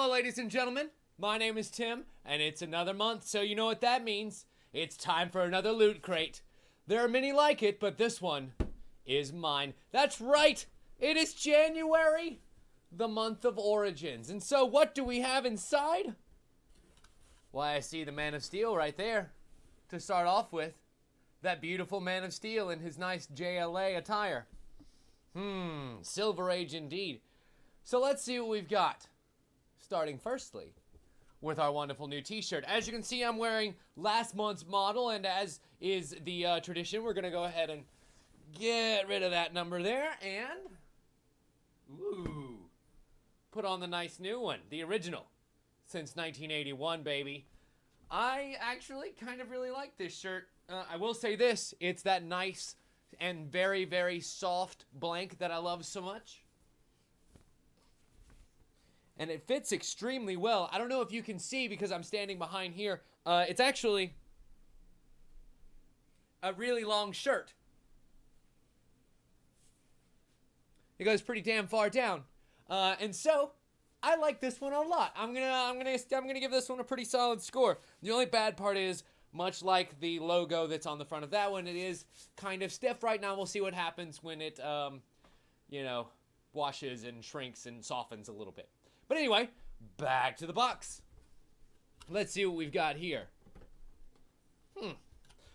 Hello, ladies and gentlemen. My name is Tim, and it's another month, so you know what that means. It's time for another loot crate. There are many like it, but this one is mine. That's right! It is January, the month of Origins. And so what do we have inside? Why, I see the Man of Steel right there to start off with. That beautiful Man of Steel in his nice JLA attire. Silver Age indeed. So let's see what we've got. Starting firstly with our wonderful new t-shirt. As you can see, I'm wearing last month's model, and as is the tradition, we're going to go ahead and get rid of that number there and put on the nice new one, the original, since 1981, baby. I actually kind of really like this shirt. I will say this, it's that nice and very, very soft blank that I love so much. And it fits extremely well. I don't know if you can see because I'm standing behind here. It's actually a really long shirt. It goes pretty damn far down. And so I like this one a lot. I'm gonna give this one a pretty solid score. The only bad part is, much like the logo that's on the front of that one, it is kind of stiff right now. We'll see what happens when it, washes and shrinks and softens a little bit. But anyway, back to the box. Let's see what we've got here.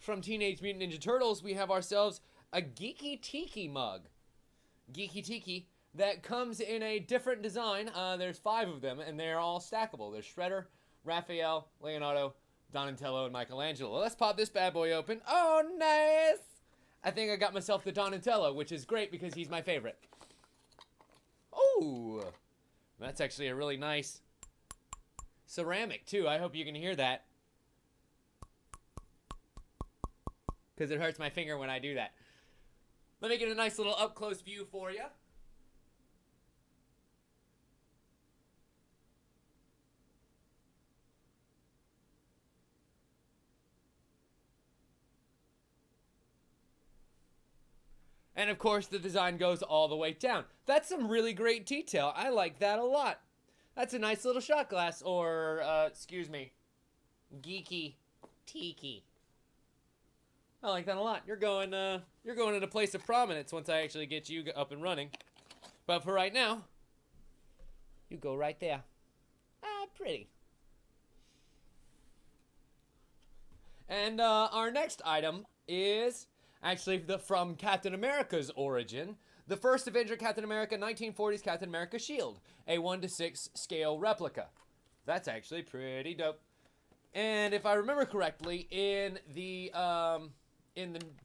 From Teenage Mutant Ninja Turtles, we have ourselves a Geeky Tiki mug. Geeky Tiki that comes in a different design. There's 5 of them, and they're all stackable. There's Shredder, Raphael, Leonardo, Donatello, and Michelangelo. Let's pop this bad boy open. Oh, nice! I think I got myself the Donatello, which is great because he's my favorite. Oh! That's actually a really nice ceramic, too. I hope you can hear that. Because it hurts my finger when I do that. Let me get a nice little up-close view for you. And of course, the design goes all the way down. That's some really great detail. I like that a lot. That's a nice little shot glass, or, Geeky Tiki. I like that a lot. You're going in a place of prominence once I actually get you up and running. But for right now, you go right there. Pretty. And our next item is actually from Captain America's origin. The first Avenger Captain America, 1940s Captain America shield. A 1:6 scale replica. That's actually pretty dope. And if I remember correctly, in the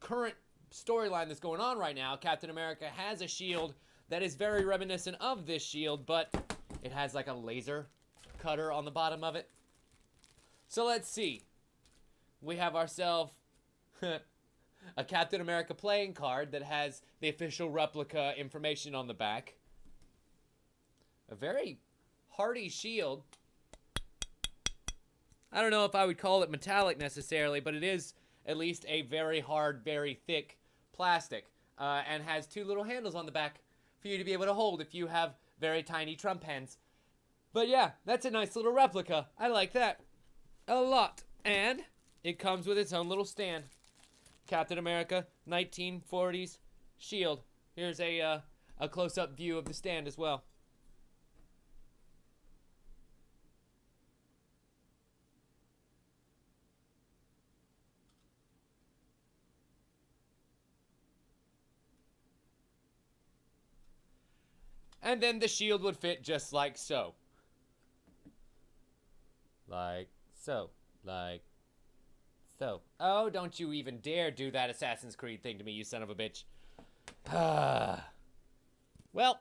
current storyline that's going on right now, Captain America has a shield that is very reminiscent of this shield, but it has like a laser cutter on the bottom of it. So let's see. We have ourselves a Captain America playing card that has the official replica information on the back. A very hardy shield. I don't know if I would call it metallic necessarily, but it is at least a very hard, very thick plastic. And has 2 little handles on the back for you to be able to hold if you have very tiny Trump hands. But yeah, that's a nice little replica. I like that a lot. And it comes with its own little stand. Captain America, 1940s shield. Here's a close-up view of the stand as well. And then the shield would fit just like so. Like so. Like so. Oh, don't you even dare do that Assassin's Creed thing to me, you son of a bitch. Well,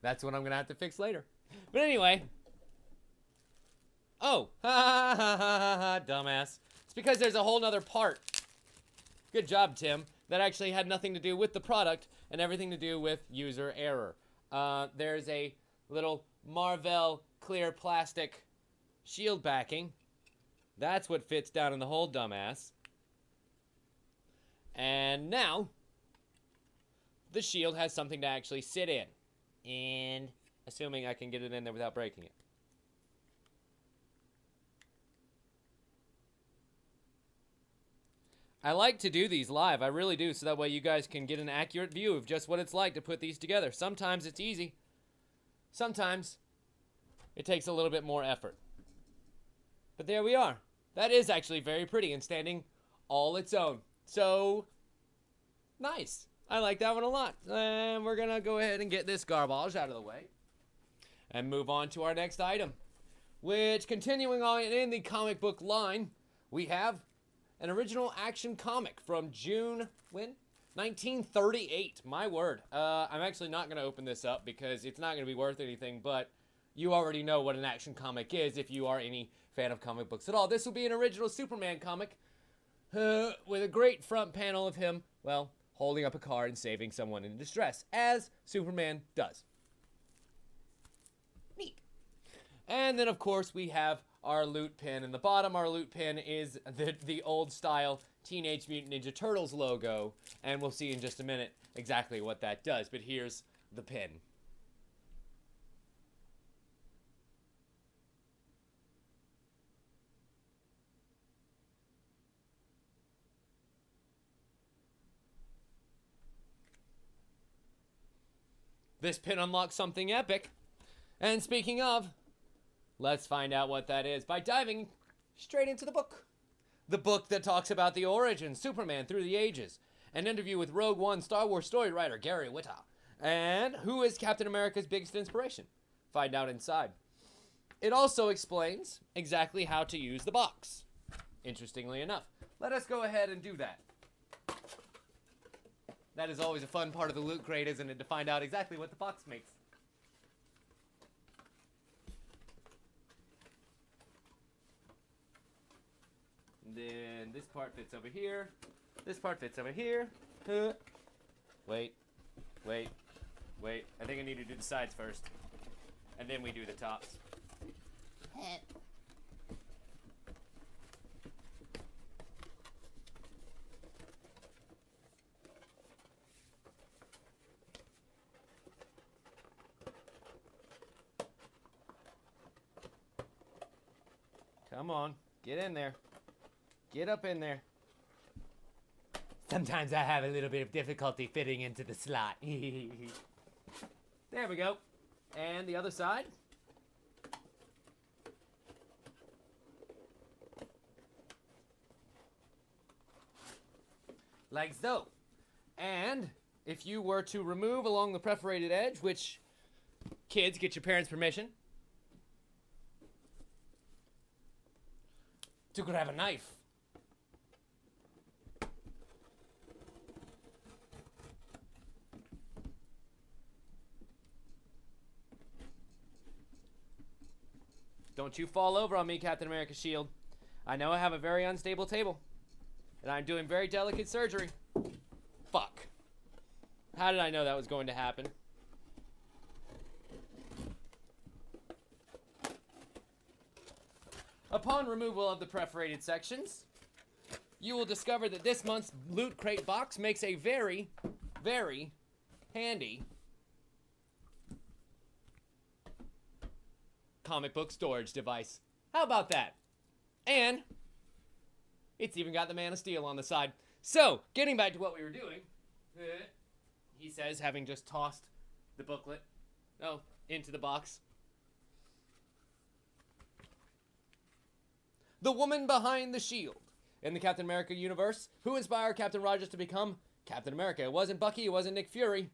that's what I'm gonna have to fix later. But anyway. Oh, dumbass. It's because there's a whole nother part. Good job, Tim. That actually had nothing to do with the product and everything to do with user error. There's a little Marvel clear plastic shield backing. That's what fits down in the hole, dumbass. And now, the shield has something to actually sit in. And assuming I can get it in there without breaking it. I like to do these live. I really do, so that way you guys can get an accurate view of just what it's like to put these together. Sometimes it's easy. Sometimes it takes a little bit more effort. But there we are. That is actually very pretty and standing all its own. So, nice. I like that one a lot. And we're going to go ahead and get this garbage out of the way and move on to our next item, which, continuing on in the comic book line, we have an original action comic from June, when? 1938. My word. I'm actually not going to open this up because it's not going to be worth anything, but you already know what an action comic is if you are any fan of comic books at all. This will be an original Superman comic with a great front panel of him, well, holding up a card and saving someone in distress, as Superman does. Neat. And then, of course, we have our loot pin in the bottom. Our loot pin is the old-style Teenage Mutant Ninja Turtles logo, and we'll see in just a minute exactly what that does. But here's the pin. This pin unlocks something epic. And speaking of, let's find out what that is by diving straight into the book. The book that talks about the origin, Superman through the ages. An interview with Rogue One Star Wars story writer Gary Whitta. And who is Captain America's biggest inspiration? Find out inside. It also explains exactly how to use the box. Interestingly enough. Let us go ahead and do that. That is always a fun part of the loot crate, isn't it? To find out exactly what the box makes. And then this part fits over here. This part fits over here. Wait. I think I need to do the sides first. And then we do the tops. Come on, get in there. Get up in there. Sometimes I have a little bit of difficulty fitting into the slot. There we go. And the other side. Like so. And if you were to remove along the perforated edge, which, kids, get your parents' permission to grab a knife. Don't you fall over on me, Captain America's shield. I know I have a very unstable table, and I'm doing very delicate surgery. Fuck. How did I know that was going to happen? Upon removal of the perforated sections, you will discover that this month's Loot Crate box makes a very, very handy comic book storage device. How about that? And it's even got the Man of Steel on the side. So, getting back to what we were doing, he says, having just tossed the booklet, into the box. The woman behind the shield. In the Captain America universe, who inspired Captain Rogers to become Captain America? It wasn't Bucky, it wasn't Nick Fury.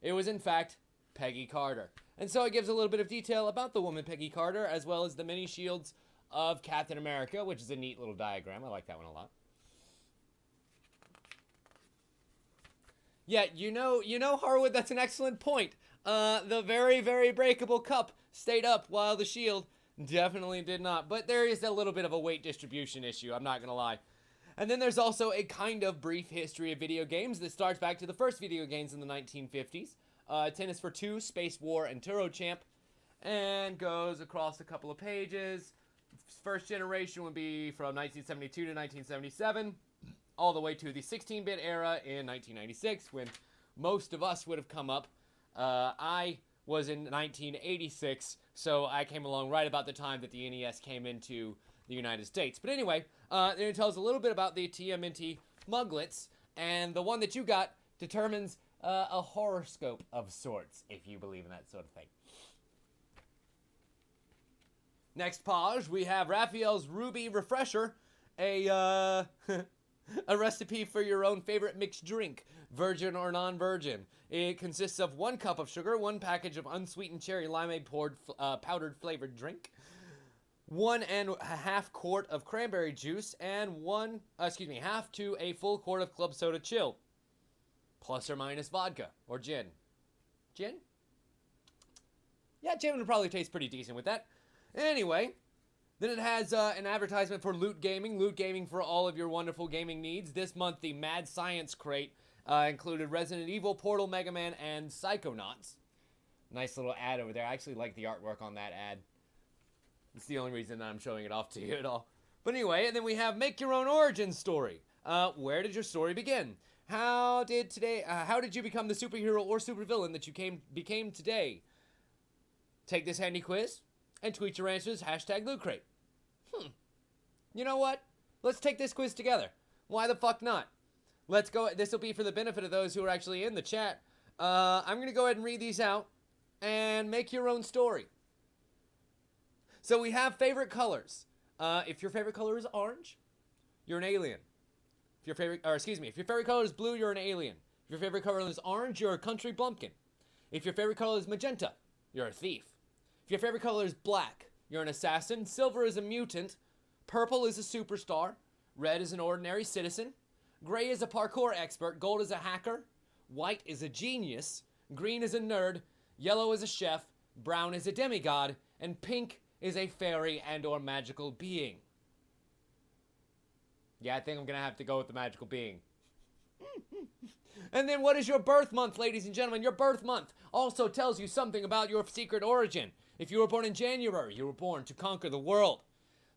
It was, in fact, Peggy Carter. And so it gives a little bit of detail about the woman Peggy Carter, as well as the mini shields of Captain America, which is a neat little diagram. I like that one a lot. Yeah, you know, Harwood, that's an excellent point. The very, very breakable cup stayed up while the shield definitely did not. But there is a little bit of a weight distribution issue, I'm not going to lie. And then there's also a kind of brief history of video games that starts back to the first video games in the 1950s. Tennis for Two, Space War, and Turo Champ. And goes across a couple of pages. First generation would be from 1972 to 1977. All the way to the 16-bit era in 1996, when most of us would have come up. I was in 1986, so I came along right about the time that the NES came into the United States. But anyway, it tells a little bit about the TMNT muglets, and the one that you got determines a horoscope of sorts, if you believe in that sort of thing. Next page, we have Raphael's Ruby Refresher, a a recipe for your own favorite mixed drink, virgin or non-virgin. It consists of 1 cup of sugar, 1 package of unsweetened cherry limeade powdered flavored drink, 1.5 quart of cranberry juice, and half to a full quart of club soda chill, plus or minus vodka or gin. Gin? Yeah, gin would probably taste pretty decent with that. Anyway, then it has an advertisement for Loot Gaming for all of your wonderful gaming needs. This month, the Mad Science Crate included Resident Evil, Portal, Mega Man, and Psychonauts. Nice little ad over there. I actually like the artwork on that ad. It's the only reason that I'm showing it off to you at all. But anyway, and then we have Make Your Own Origin Story. Where did your story begin? How did you become the superhero or supervillain that you became today? Take this handy quiz and tweet your answers, #LootCrate. You know what? Let's take this quiz together. Why the fuck not? Let's go. This will be for the benefit of those who are actually in the chat. I'm going to go ahead and read these out and make your own story. So we have favorite colors. If your favorite color is orange, you're an alien. If your favorite color is blue, you're an alien. If your favorite color is orange, you're a country bumpkin. If your favorite color is magenta, you're a thief. If your favorite color is black, you're an assassin. Silver is a mutant. Purple is a superstar. Red is an ordinary citizen. Gray is a parkour expert. Gold is a hacker. White is a genius. Green is a nerd. Yellow is a chef. Brown is a demigod. And pink is a fairy and or magical being. Yeah, I think I'm going to have to go with the magical being. And then what is your birth month, ladies and gentlemen? Your birth month also tells you something about your secret origin. If you were born in January, you were born to conquer the world.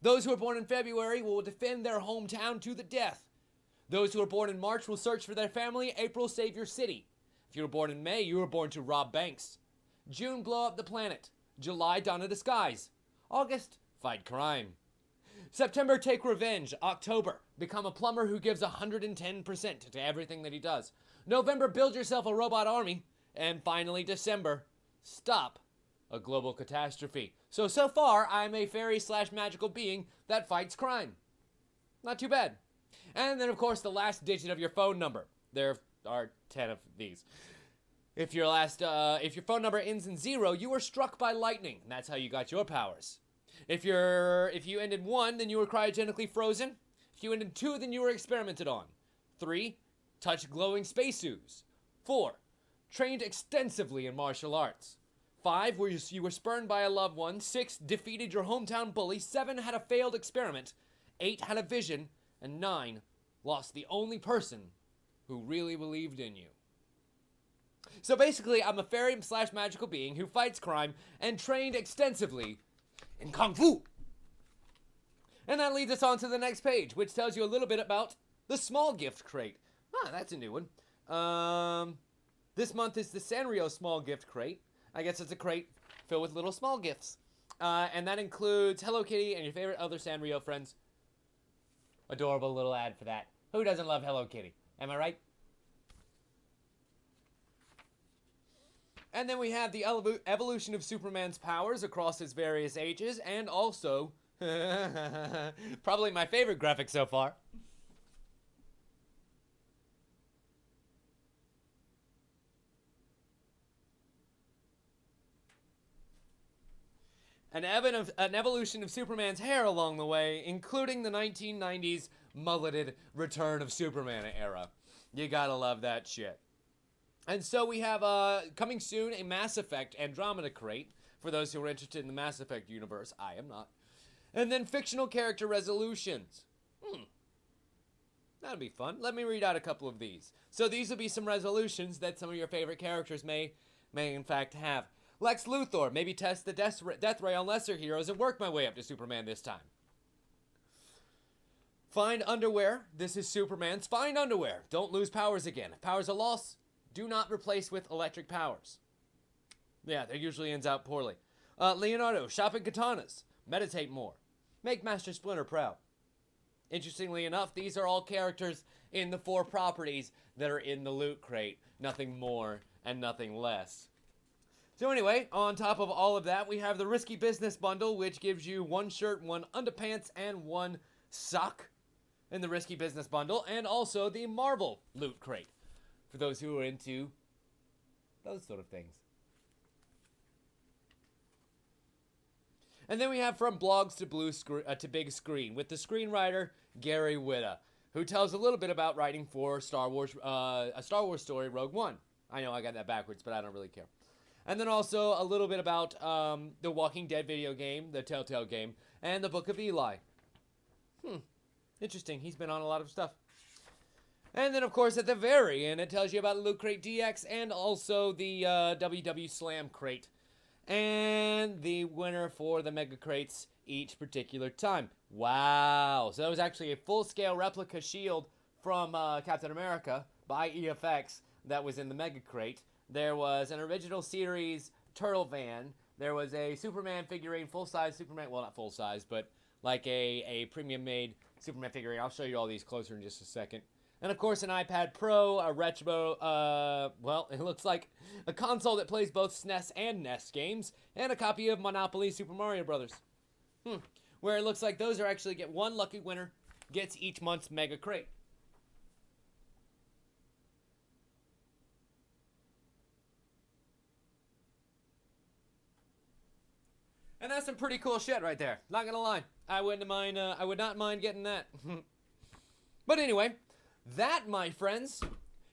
Those who are born in February will defend their hometown to the death. Those who are born in March will search for their family. April, save your city. If you were born in May, you were born to rob banks. June, blow up the planet. July, don a disguise. August, fight crime. September, take revenge. October, become a plumber who gives 110% to everything that he does. November, build yourself a robot army. And finally, December, stop a global catastrophe. So far, I'm a fairy/magical being that fights crime. Not too bad. And then, of course, the last digit of your phone number. There are 10 of these. If your phone number ends in 0, you were struck by lightning. And that's how you got your powers. If you ended 1, then you were cryogenically frozen. If you ended 2, then you were experimented on. 3, touched glowing spacesuits. 4, trained extensively in martial arts. 5, you were spurned by a loved one. 6, defeated your hometown bully. 7, had a failed experiment. 8, had a vision. And 9, lost the only person who really believed in you. So basically, I'm a fairy/magical being who fights crime and trained extensively in Kung Fu. And that leads us on to the next page, which tells you a little bit about the small gift crate. That's a new one. This month is the Sanrio small gift crate. I guess it's a crate filled with little small gifts. And that includes Hello Kitty and your favorite other Sanrio friends. Adorable little ad for that. Who doesn't love Hello Kitty? Am I right? And then we have the evolution of Superman's powers across his various ages, and also, probably my favorite graphic so far, an evolution of Superman's hair along the way, including the 1990s mulleted Return of Superman era. You gotta love that shit. And so we have, coming soon, a Mass Effect Andromeda crate, for those who are interested in the Mass Effect universe. I am not. And then fictional character resolutions. That'll be fun. Let me read out a couple of these. So these will be some resolutions that some of your favorite characters may in fact have. Lex Luthor, maybe test the death ray on lesser heroes and work my way up to Superman this time. Find underwear. This is Superman's. Find underwear. Don't lose powers again. If powers are lost, do not replace with electric powers. Yeah, that usually ends out poorly. Leonardo, shop at katanas. Meditate more. Make Master Splinter proud. Interestingly enough, these are all characters in the 4 properties that are in the Loot Crate. Nothing more and nothing less. So anyway, on top of all of that, we have the Risky Business Bundle, which gives you 1 shirt, 1 underpants, and 1 sock in the Risky Business Bundle, and also the Marvel Loot Crate, for those who are into those sort of things. And then we have From Blogs to Big Screen, with the screenwriter Gary Whitta, who tells a little bit about writing for a Star Wars story, Rogue One. I know I got that backwards, but I don't really care. And then also a little bit about the Walking Dead video game, the Telltale game, and the Book of Eli. Interesting. He's been on a lot of stuff. And then, of course, at the very end, it tells you about Loot Crate DX and also the WW Slam Crate. And the winner for the Mega Crates each particular time. Wow. So that was actually a full-scale replica shield from Captain America by EFX that was in the Mega Crate. There was an original series Turtle Van. There was a Superman figurine, full-size Superman. Well, not full-size, but like a premium-made Superman figurine. I'll show you all these closer in just a second. And, of course, an iPad Pro, a retro, well, it looks like a console that plays both SNES and NES games, and a copy of Monopoly Super Mario Brothers. Where it looks like those are actually get one lucky winner gets each month's Mega Crate. And that's some pretty cool shit right there. Not gonna lie, I would not mind getting that. But anyway, that, my friends,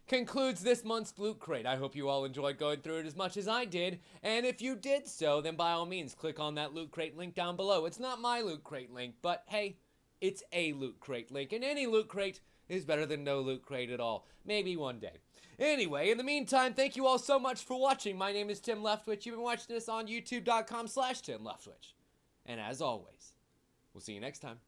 concludes this month's Loot Crate. I hope you all enjoyed going through it as much as I did. And if you did so, then by all means, click on that Loot Crate link down below. It's not my Loot Crate link, but hey, it's a Loot Crate link. And any Loot Crate is better than no Loot Crate at all. Maybe one day. Anyway, in the meantime, thank you all so much for watching. My name is Tim Leftwich. You've been watching this on youtube.com/TimLeftwich. And as always, we'll see you next time.